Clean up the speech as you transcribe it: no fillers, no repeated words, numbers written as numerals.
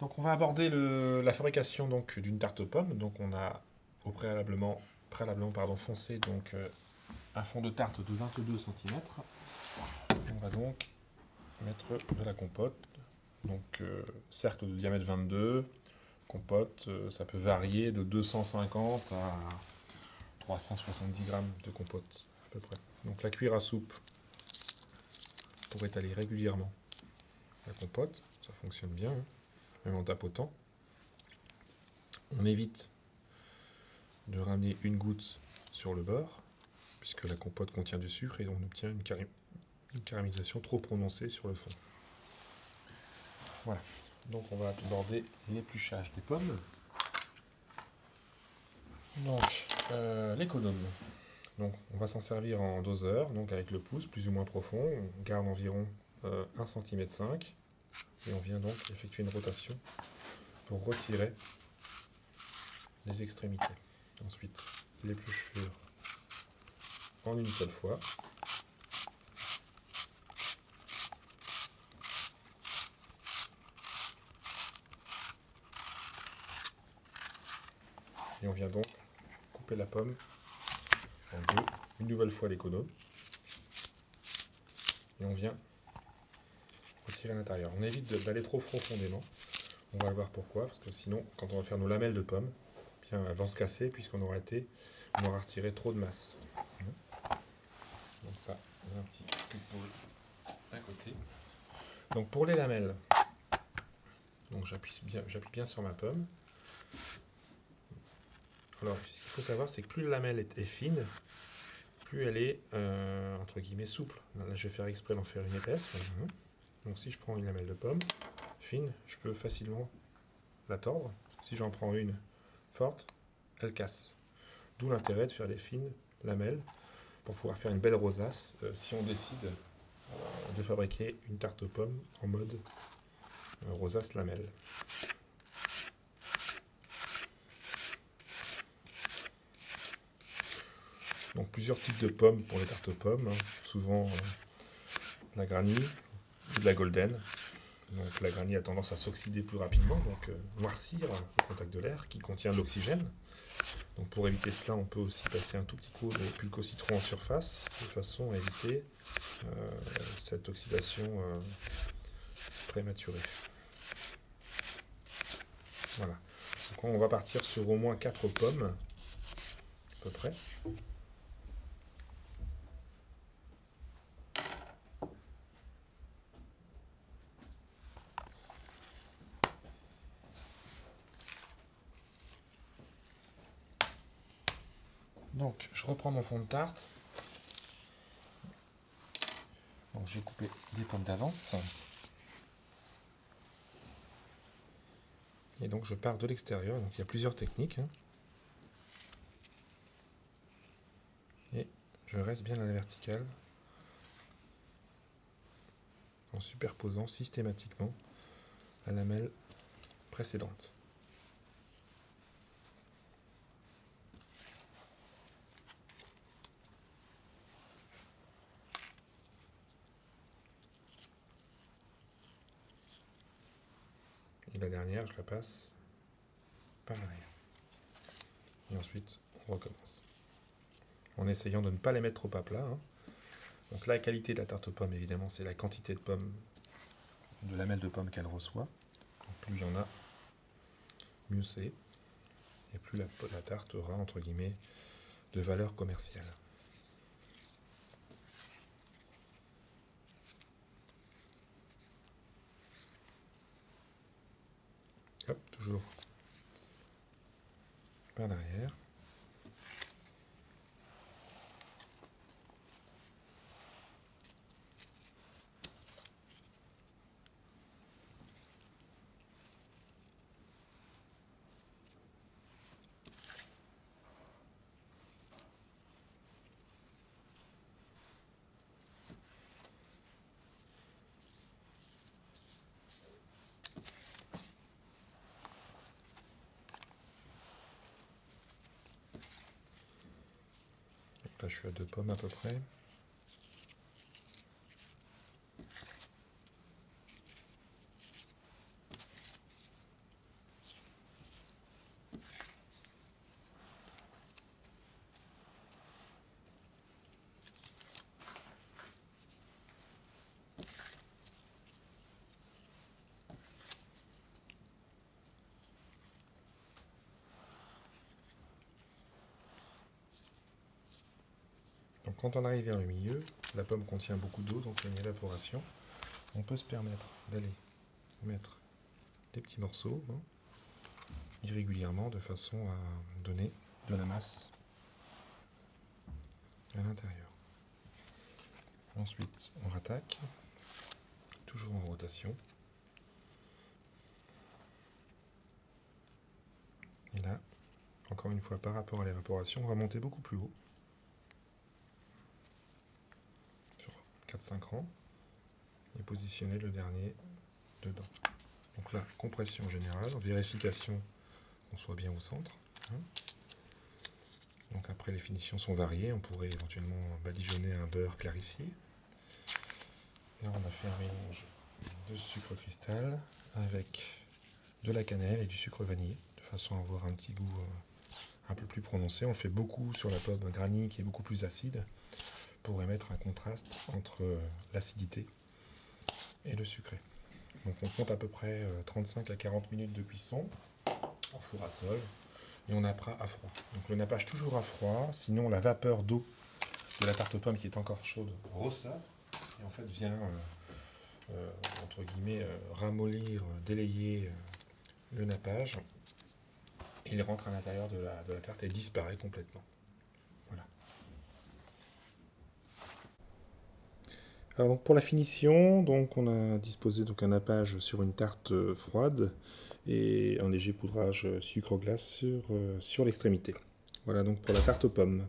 Donc on va aborder la fabrication donc d'une tarte aux pommes. Donc on a préalablement foncé donc un fond de tarte de 22 cm. On va donc mettre de la compote. Donc cercle de diamètre 22. Compote, ça peut varier de 250 à 370 grammes de compote à peu près. Donc la cuillère à soupe pour étaler régulièrement la compote, ça fonctionne bien, hein, même en tapotant. On évite de ramener une goutte sur le bord, puisque la compote contient du sucre et on obtient une caramélisation trop prononcée sur le fond. Voilà, donc on va aborder l'épluchage des pommes. Donc, l'économe. Donc, on va s'en servir en doseur, donc avec le pouce plus ou moins profond. On garde environ 1,5 cm et on vient donc effectuer une rotation pour retirer les extrémités. Ensuite, l'épluchure en une seule fois. Et on vient donc couper la pomme en deux, une nouvelle fois l'économe. Et on vient retirer à l'intérieur. On évite d'aller trop profondément. On va le voir pourquoi, parce que sinon, quand on va faire nos lamelles de pommes, bien, elles vont se casser puisqu'on aura retiré trop de masse. Donc ça, un petit coup de boule à côté. Donc pour les lamelles, donc j'appuie bien sur ma pomme. Alors, ce qu'il faut savoir, c'est que plus la lamelle est fine, plus elle est entre guillemets souple. Là, je vais faire exprès d'en faire une épaisse. Donc si je prends une lamelle de pomme fine, je peux facilement la tordre. Si j'en prends une forte, elle casse. D'où l'intérêt de faire des fines lamelles pour pouvoir faire une belle rosace si on décide de fabriquer une tarte aux pommes en mode rosace lamelle. Donc plusieurs types de pommes pour les tartes aux pommes, hein. Souvent la granny ou de la golden. Donc la granny a tendance à s'oxyder plus rapidement, donc noircir au contact de l'air qui contient de l'oxygène. Donc pour éviter cela, on peut aussi passer un tout petit coup de pulco citron en surface, de façon à éviter cette oxydation prématurée. Voilà. Donc on va partir sur au moins 4 pommes, à peu près. Donc, je reprends mon fond de tarte. Donc, j'ai coupé des pommes d'avance. Et donc, je pars de l'extérieur. Donc, il y a plusieurs techniques, hein. Et je reste bien à la verticale en superposant systématiquement la lamelle précédente. Et la dernière, je la passe par l'arrière. Et ensuite, on recommence. En essayant de ne pas les mettre trop à plat, hein. Donc la qualité de la tarte aux pommes, évidemment, c'est la quantité de pommes, de lamelles de pommes qu'elle reçoit. Donc, plus il y en a, mieux c'est. Et plus la tarte aura, entre guillemets, de valeur commerciale. Hop, toujours par l'arrière. Là, je suis à 2 pommes à peu près. Donc quand on arrive vers le milieu, la pomme contient beaucoup d'eau, donc il y a une évaporation. On peut se permettre d'aller mettre des petits morceaux irrégulièrement de façon à donner de la masse à l'intérieur. Ensuite, on rattaque, toujours en rotation. Et là, encore une fois, par rapport à l'évaporation, on va monter beaucoup plus haut, sur 4-5 rangs, et positionner le dernier dedans. Donc là, compression générale, vérification qu'on soit bien au centre. Donc après, les finitions sont variées, on pourrait éventuellement badigeonner un beurre clarifié. Là, on a fait un mélange de sucre cristal avec de la cannelle et du sucre vanillé, de façon à avoir un petit goût un peu plus prononcé. On le fait beaucoup sur la pomme Granny qui est beaucoup plus acide, pour émettre un contraste entre l'acidité et le sucré. Donc on compte à peu près 35 à 40 minutes de cuisson en four à sol et on nappera à froid. Donc le nappage toujours à froid, sinon la vapeur d'eau de la tarte aux pommes qui est encore chaude ressort et en fait vient entre guillemets ramollir, délayer le nappage. Il rentre à l'intérieur de la tarte et disparaît complètement. Voilà. Alors pour la finition, donc on a disposé donc un nappage sur une tarte froide et un léger poudrage sucre glace sur l'extrémité. Voilà donc pour la tarte aux pommes.